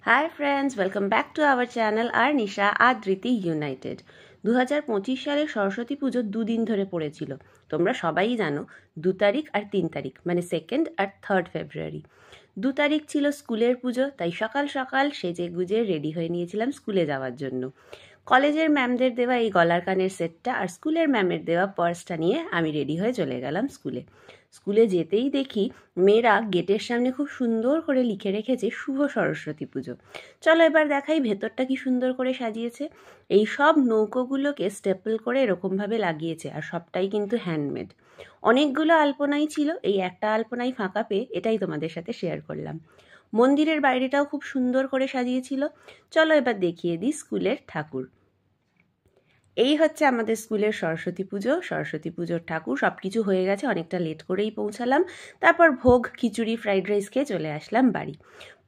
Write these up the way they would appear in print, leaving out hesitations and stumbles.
Hi friends, welcome back to our channel Arnisha Adriti United। 2025 সালে সরস্বতী পুজো দুদিন ধরে পড়েছিল। তোমরা সবাই জানো 2 তারিখ আর 3 তারিখ মানে 2nd আর 3rd ফেব্রুয়ারি। 2 তারিখ ছিল স্কুলের পুজো, তাই সকাল সকাল সেজে গুজে রেডি হয়ে নিয়েছিলাম স্কুলে যাওয়ার জন্য। কলেজের ম্যামদের দেওয়া এই গলার কানের সেটটা আর স্কুলের ম্যামের দেওয়া পার্সটা নিয়ে আমি রেডি হয়ে চলে গেলাম স্কুলে। স্কুলে যেতেই দেখি মেয়েরা গেটের সামনে খুব সুন্দর করে লিখে রেখেছে শুভ সরস্বতী পুজো। চলো এবার দেখাই ভেতরটা কি সুন্দর করে সাজিয়েছে। এই সব নৌকোগুলোকে স্টেপল করে এরকমভাবে লাগিয়েছে আর সবটাই কিন্তু হ্যান্ডমেড। অনেকগুলো আলপনাই ছিল, এই একটা আলপনাই ফাঁকা পেয়ে এটাই তোমাদের সাথে শেয়ার করলাম। মন্দিরের বাইরেটাও খুব সুন্দর করে সাজিয়েছিল। চলো এবার দেখিয়ে দিই স্কুলের ঠাকুর। এই হচ্ছে আমাদের স্কুলের সরস্বতী পুজোর ঠাকুর। সব কিছু হয়ে গেছে, অনেকটা লেট করেই পৌঁছালাম। তারপর ভোগ, খিচুড়ি, ফ্রাইড রাইস খেয়ে চলে আসলাম বাড়ি।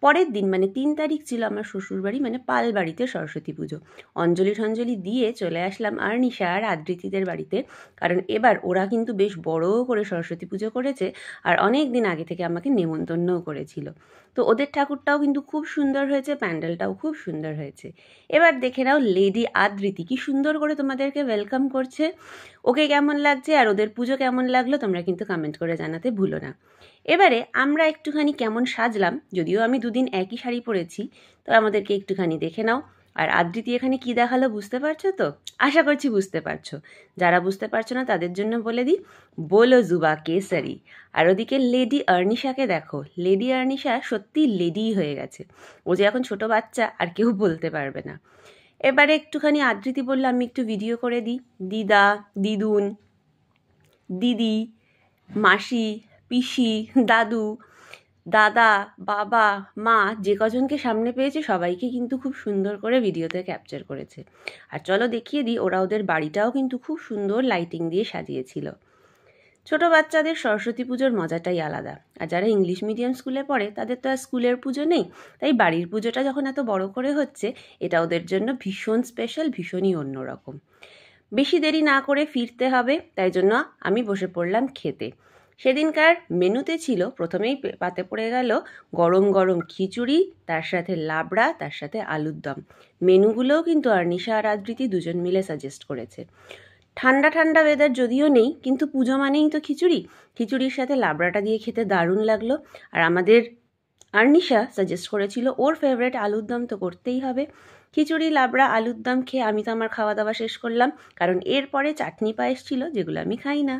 পরের দিন মানে 3 তারিখ ছিল আমার শ্বশুরবাড়ি মানে পাল বাড়িতে সরস্বতী পুজো। অঞ্জলি দিয়ে চলে আসলাম আর্নিশা আর আদ্রিতিদের বাড়িতে, কারণ এবার ওরা কিন্তু বেশ বড় করে সরস্বতী পুজো করেছে আর অনেক দিন আগে থেকে আমাকে নেমন্তন্নও করেছিল। তো ওদের ঠাকুরটাও কিন্তু খুব সুন্দর হয়েছে, প্যান্ডেলটাও খুব সুন্দর হয়েছে। এবার দেখে নাও লেডি আদ্রিতি কি সুন্দর করে তোমাদেরকে ওয়েলকাম করছে। ওকে কেমন লাগছে আর ওদের পুজো কেমন লাগলো তোমরা কিন্তু কমেন্ট করে জানাতে ভুলো না। এবারে আমরা একটুখানি কেমন সাজলাম, যদিও আমি দুদিন একই শাড়ি পরেছি, তো আমাদেরকে একটুখানি দেখে নাও। আর আদ্রিতি এখানে কি দেখালো বুঝতে পারছো তো? আশা করছি বুঝতে পারছো। যারা বুঝতে পারছো না তাদের জন্য বলে দিই, বলো জুবা কেসারি। আর ওদিকে লেডি আর্নিশাকে দেখো, লেডি আর্নিশা সত্যি লেডিই হয়ে গেছে। ও যে এখন ছোট বাচ্চা আর কেউ বলতে পারবে না। এবারে একটুখানি আদ্রিতি বললো আমি একটু ভিডিও করে দিই। দিদা, দিদুন, দিদি, মাসি, পিসি, দাদু, দাদা, বাবা, মা যে কজনকে সামনে পেয়েছে সবাইকে কিন্তু খুব সুন্দর করে ভিডিওতে ক্যাপচার করেছে। আর চলো দেখিয়ে দিই, ওরা ওদের বাড়িটাও কিন্তু খুব সুন্দর লাইটিং দিয়ে সাজিয়েছিল। ছোট বাচ্চাদের সরস্বতী পুজোর মজাটাই আলাদা। আর যারা ইংলিশ মিডিয়াম স্কুলে পড়ে তাদের তো আর স্কুলের পুজো নেই, তাই বাড়ির পুজোটা যখন এত বড় করে হচ্ছে এটা ওদের জন্য ভীষণ স্পেশাল, ভীষণই অন্যরকম। বেশি দেরি না করে ফিরতে হবে, তাই জন্য আমি বসে পড়লাম খেতে। সেদিনকার মেনুতে ছিল প্রথমেই পাতে পড়ে গেল গরম গরম খিচুড়ি, তার সাথে লাবড়া, তার সাথে আলুর দম। মেনুগুলোও কিন্তু আর্নিশা আর আদ্রিতি দুজন মিলে সাজেস্ট করেছে। ঠান্ডা ঠান্ডা ওয়েদার যদিও নেই, কিন্তু পুজো মানেই তো খিচুড়ি। খিচুড়ির সাথে লাবড়াটা দিয়ে খেতে দারুণ লাগলো। আর আমাদের আর্নিশা সাজেস্ট করেছিল ওর ফেভারিট আলুর দম তো করতেই হবে। খিচুড়ি, লাবড়া, আলুর দম খেয়ে আমি তো আমার খাওয়া দাওয়া শেষ করলাম, কারণ এরপরে চাটনি পায়েস ছিল যেগুলো আমি খাই না।